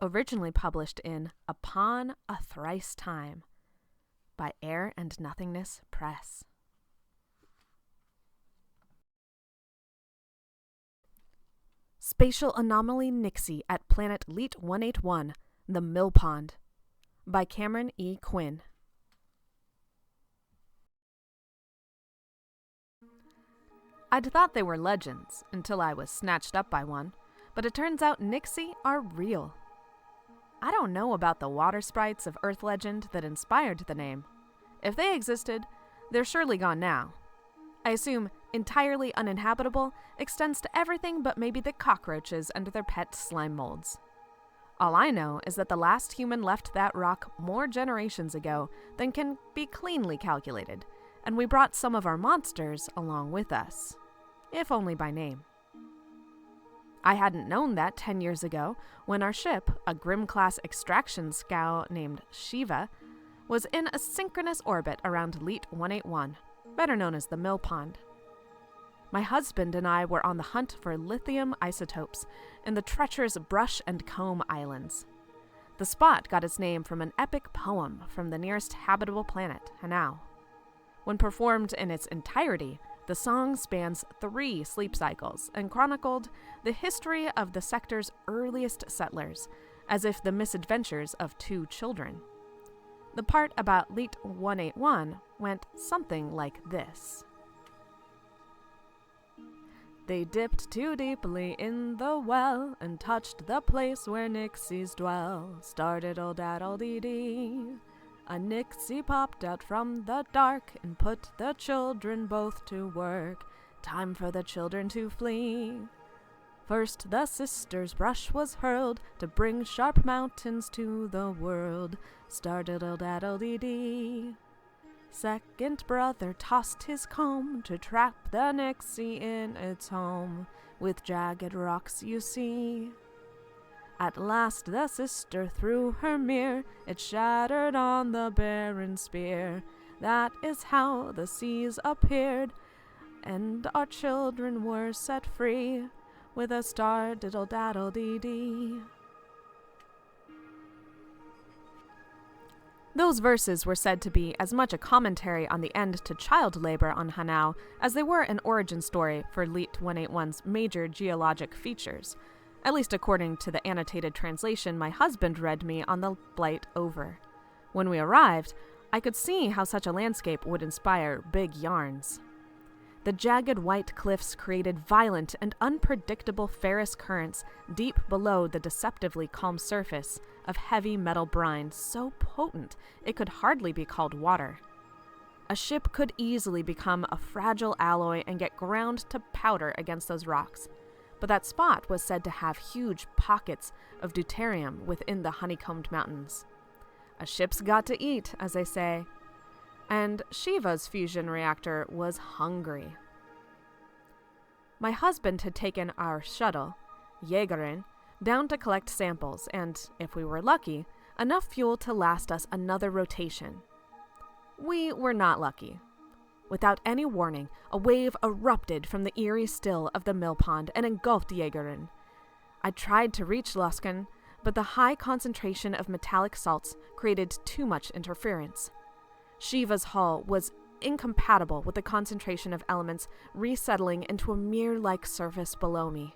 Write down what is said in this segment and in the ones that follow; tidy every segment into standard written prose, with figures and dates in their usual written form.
originally published in Upon a Thrice Time by Air and Nothingness Press. Spatial Anomaly Nixie at Planet Leat-181, The Mill Pond, by Cameron E. Quinn. I'd thought they were legends until I was snatched up by one, but it turns out Nixie are real. I don't know about the water sprites of Earth legend that inspired the name. If they existed, they're surely gone now. I assume entirely uninhabitable extends to everything but maybe the cockroaches and their pet slime molds. All I know is that the last human left that rock more generations ago than can be cleanly calculated, and we brought some of our monsters along with us, if only by name. I hadn't known that 10 years ago when our ship, a Grim-class extraction scow named Shiva, was in a synchronous orbit around Leat-181, better known as the Mill Pond. My husband and I were on the hunt for lithium isotopes in the treacherous Brush and Comb Islands. The spot got its name from an epic poem from the nearest habitable planet, Hanau. When performed in its entirety, the song spans 3 sleep cycles and chronicled the history of the sector's earliest settlers, as if the misadventures of 2 children. The part about Leat-181 went something like this. They dipped too deeply in the well and touched the place where nixies dwell. Start-diddle-daddle-dee-dee. A nixie popped out from the dark and put the children both to work. Time for the children to flee. First the sister's brush was hurled to bring sharp mountains to the world. Start-diddle-daddle-dee-dee. Second brother tossed his comb to trap the nixie in its home. With jagged rocks you see. At last the sister threw her mirror, it shattered on the barren spear. That is how the seas appeared, and our children were set free, with a start-diddle-daddle-dee-dee. Those verses were said to be as much a commentary on the end to child labor on Hanau as they were an origin story for Leat-181's major geologic features, at least according to the annotated translation my husband read me on the flight over. When we arrived, I could see how such a landscape would inspire big yarns. The jagged white cliffs created violent and unpredictable ferrous currents deep below the deceptively calm surface of heavy metal brine so potent it could hardly be called water. A ship could easily become a fragile alloy and get ground to powder against those rocks, but that spot was said to have huge pockets of deuterium within the honeycombed mountains. A ship's got to eat, as they say. And Shiva's fusion reactor was hungry. My husband had taken our shuttle, Jägerin, down to collect samples and, if we were lucky, enough fuel to last us another rotation. We were not lucky. Without any warning, a wave erupted from the eerie still of the mill pond and engulfed Jägerin. I tried to reach Luskan, but the high concentration of metallic salts created too much interference. Shiva's hull was incompatible with the concentration of elements resettling into a mirror-like surface below me.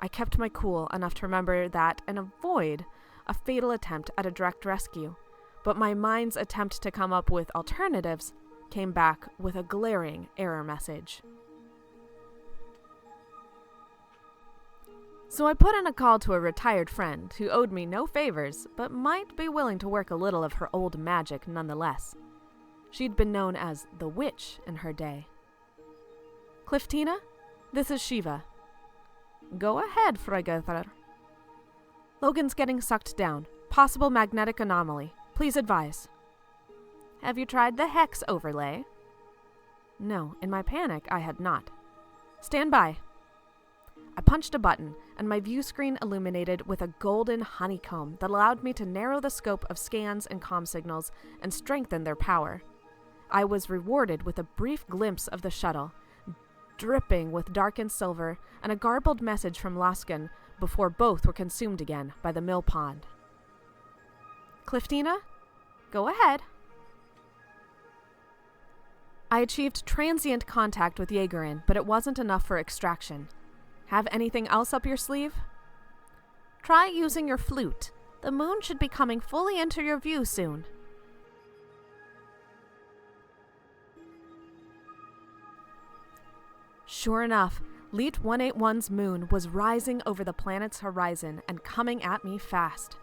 I kept my cool enough to remember that and avoid a fatal attempt at a direct rescue, but my mind's attempt to come up with alternatives came back with a glaring error message. So I put in a call to a retired friend who owed me no favors, but might be willing to work a little of her old magic nonetheless. She'd been known as the Witch in her day. Cliftina, this is Shiva. Go ahead, Freigother. Logan's getting sucked down. Possible magnetic anomaly. Please advise. Have you tried the hex overlay? No, in my panic I had not. Stand by. I punched a button, and my view screen illuminated with a golden honeycomb that allowed me to narrow the scope of scans and comm signals and strengthen their power. I was rewarded with a brief glimpse of the shuttle, dripping with darkened silver, and a garbled message from Laskin before both were consumed again by the mill pond. Cliftina, go ahead. I achieved transient contact with Jaegerin, but it wasn't enough for extraction. Have anything else up your sleeve? Try using your flute. The moon should be coming fully into your view soon. Sure enough, Leat-181's moon was rising over the planet's horizon and coming at me fast.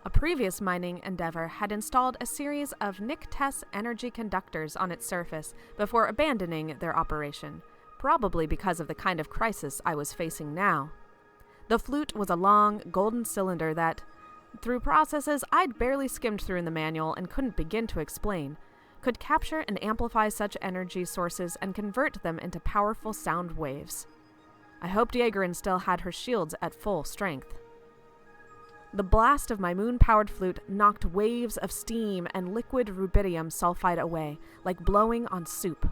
A previous mining endeavor had installed a series of Nothingness energy conductors on its surface before abandoning their operation, probably because of the kind of crisis I was facing now. The flute was a long, golden cylinder that, through processes I'd barely skimmed through in the manual and couldn't begin to explain, could capture and amplify such energy sources and convert them into powerful sound waves. I hoped Jaegerin still had her shields at full strength. The blast of my moon-powered flute knocked waves of steam and liquid rubidium sulfide away, like blowing on soup.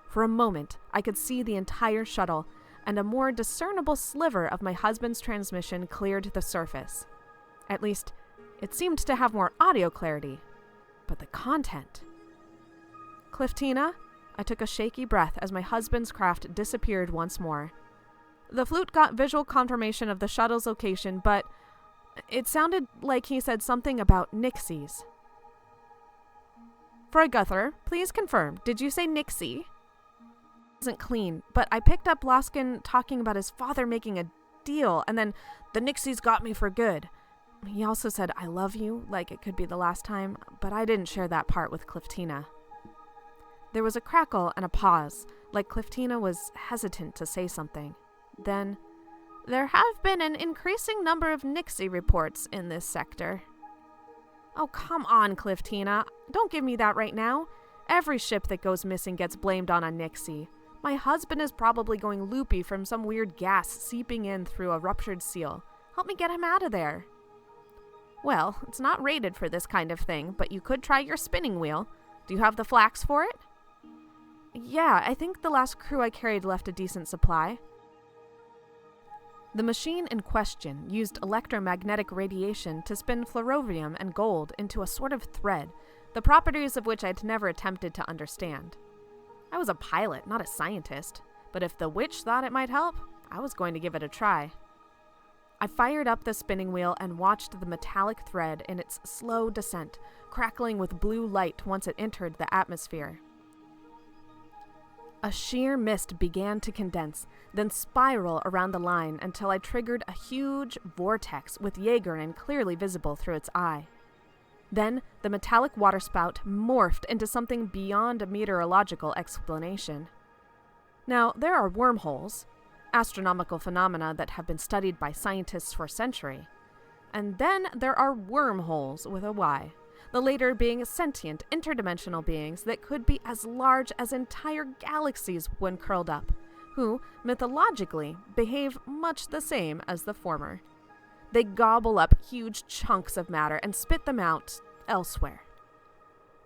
For a moment, I could see the entire shuttle, and a more discernible sliver of my husband's transmission cleared the surface. At least, it seemed to have more audio clarity. But the content... Cliftina, I took a shaky breath as my husband's craft disappeared once more. The flute got visual confirmation of the shuttle's location, but it sounded like he said something about Nixies. Freiguther, please confirm. Did you say Nixie? It wasn't clean, but I picked up Loskin talking about his father making a deal, and then the Nixies got me for good. He also said, I love you, like it could be the last time, but I didn't share that part with Cliftina. There was a crackle and a pause, like Cliftina was hesitant to say something. Then, there have been an increasing number of Nixie reports in this sector. Oh, come on, Cliftina. Don't give me that right now. Every ship that goes missing gets blamed on a Nixie. My husband is probably going loopy from some weird gas seeping in through a ruptured seal. Help me get him out of there. Well, it's not rated for this kind of thing, but you could try your spinning wheel. Do you have the flax for it? Yeah, I think the last crew I carried left a decent supply. The machine in question used electromagnetic radiation to spin fluorovium and gold into a sort of thread, the properties of which I'd never attempted to understand. I was a pilot, not a scientist, but if the witch thought it might help, I was going to give it a try. I fired up the spinning wheel and watched the metallic thread in its slow descent, crackling with blue light once it entered the atmosphere. A sheer mist began to condense, then spiral around the line until I triggered a huge vortex with Jaegerin clearly visible through its eye. Then the metallic waterspout morphed into something beyond a meteorological explanation. Now, there are wormholes, astronomical phenomena that have been studied by scientists for a century. And then there are wormholes with a Y, the later being sentient, interdimensional beings that could be as large as entire galaxies when curled up, who, mythologically, behave much the same as the former. They gobble up huge chunks of matter and spit them out elsewhere.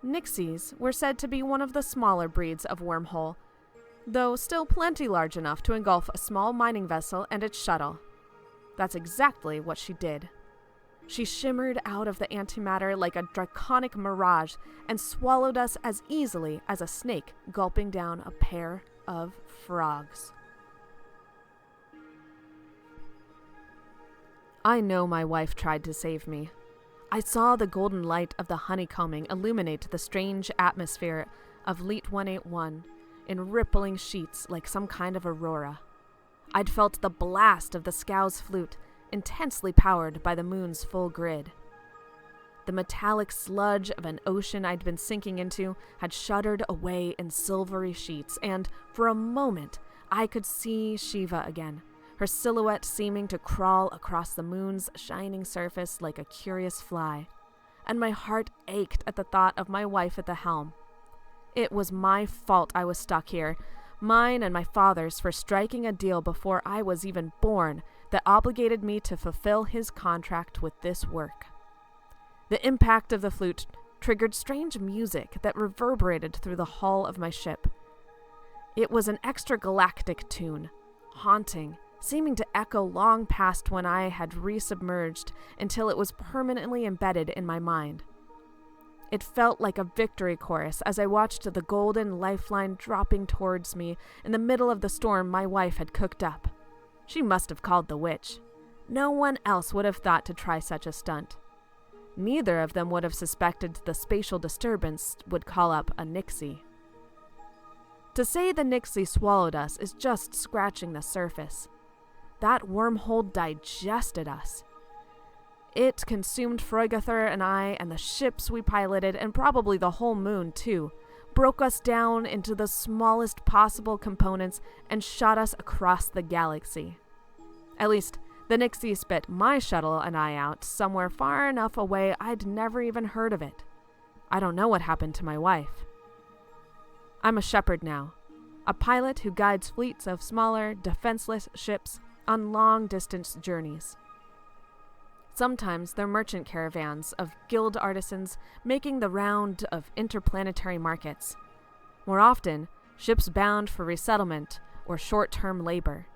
Nixies were said to be one of the smaller breeds of wormhole, though still plenty large enough to engulf a small mining vessel and its shuttle. That's exactly what she did. She shimmered out of the antimatter like a draconic mirage and swallowed us as easily as a snake gulping down a pair of frogs. I know my wife tried to save me. I saw the golden light of the honeycombing illuminate the strange atmosphere of Leat-181 in rippling sheets like some kind of aurora. I'd felt the blast of the scow's flute, intensely powered by the moon's full grid. The metallic sludge of an ocean I'd been sinking into had shuddered away in silvery sheets, and for a moment I could see Shiva again, her silhouette seeming to crawl across the moon's shining surface like a curious fly, and my heart ached at the thought of my wife at the helm. It was my fault I was stuck here, mine and my father's, for striking a deal before I was even born that obligated me to fulfill his contract with this work. The impact of the flute triggered strange music that reverberated through the hull of my ship. It was an extragalactic tune, haunting, seeming to echo long past when I had resubmerged until it was permanently embedded in my mind. It felt like a victory chorus as I watched the golden lifeline dropping towards me in the middle of the storm my wife had cooked up. She must have called the witch. No one else would have thought to try such a stunt. Neither of them would have suspected the spatial disturbance would call up a Nixie. To say the Nixie swallowed us is just scratching the surface. That wormhole digested us. It consumed Freugather and I and the ships we piloted, and probably the whole moon too, broke us down into the smallest possible components and shot us across the galaxy. At least, the Nixie spit my shuttle and I out somewhere far enough away I'd never even heard of it. I don't know what happened to my wife. I'm a shepherd now, a pilot who guides fleets of smaller, defenseless ships on long-distance journeys. Sometimes they're merchant caravans of guild artisans making the round of interplanetary markets. More often, ships bound for resettlement or short-term labor.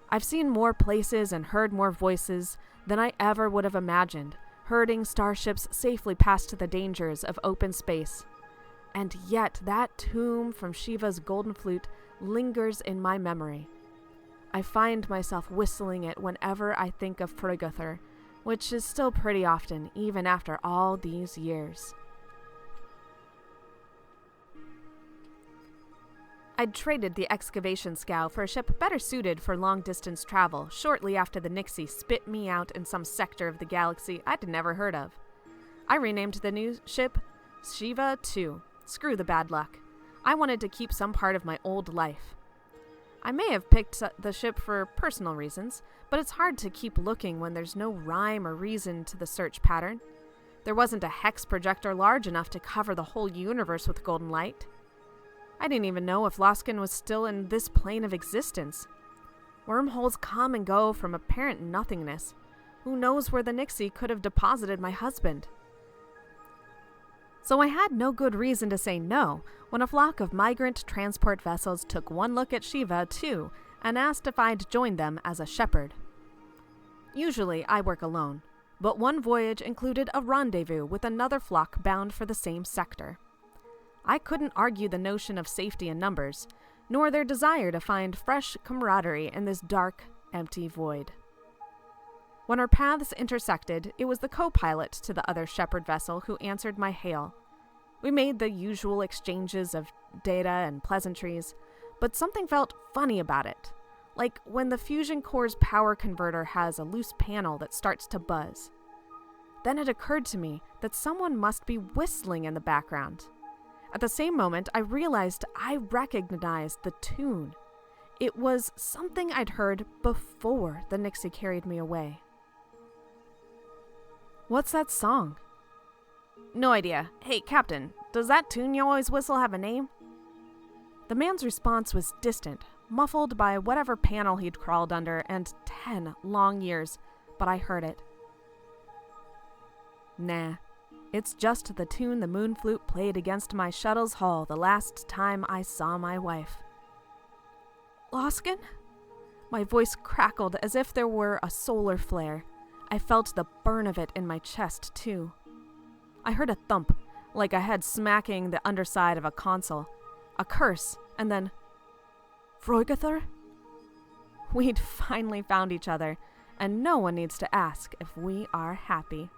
I've seen more places and heard more voices than I ever would have imagined, herding starships safely past the dangers of open space. And yet that tune from Shiva's golden flute lingers in my memory. I find myself whistling it whenever I think of Freugather, which is still pretty often, even after all these years. I'd traded the excavation scow for a ship better suited for long-distance travel shortly after the Nixie spit me out in some sector of the galaxy I'd never heard of. I renamed the new ship Shiva 2. Screw the bad luck. I wanted to keep some part of my old life. I may have picked the ship for personal reasons, but it's hard to keep looking when there's no rhyme or reason to the search pattern. There wasn't a hex projector large enough to cover the whole universe with golden light. I didn't even know if Loskin was still in this plane of existence. Wormholes come and go from apparent nothingness. Who knows where the Nixie could have deposited my husband? So I had no good reason to say no when a flock of migrant transport vessels took one look at Shiva, too, and asked if I'd join them as a shepherd. Usually I work alone, but one voyage included a rendezvous with another flock bound for the same sector. I couldn't argue the notion of safety in numbers, nor their desire to find fresh camaraderie in this dark, empty void. When our paths intersected, it was the co-pilot to the other shepherd vessel who answered my hail. We made the usual exchanges of data and pleasantries, but something felt funny about it, like when the fusion core's power converter has a loose panel that starts to buzz. Then it occurred to me that someone must be whistling in the background. At the same moment, I realized I recognized the tune. It was something I'd heard before the Nixie carried me away. What's that song? No idea. Hey, Captain, does that tune you always whistle have a name? The man's response was distant, muffled by whatever panel he'd crawled under, and 10 long years, but I heard it. Nah, it's just the tune the moon flute played against my shuttle's hull the last time I saw my wife. Loskin? My voice crackled as if there were a solar flare. I felt the burn of it in my chest, too. I heard a thump, like a head smacking the underside of a console, a curse, and then, Freugather? We'd finally found each other, and no one needs to ask if we are happy.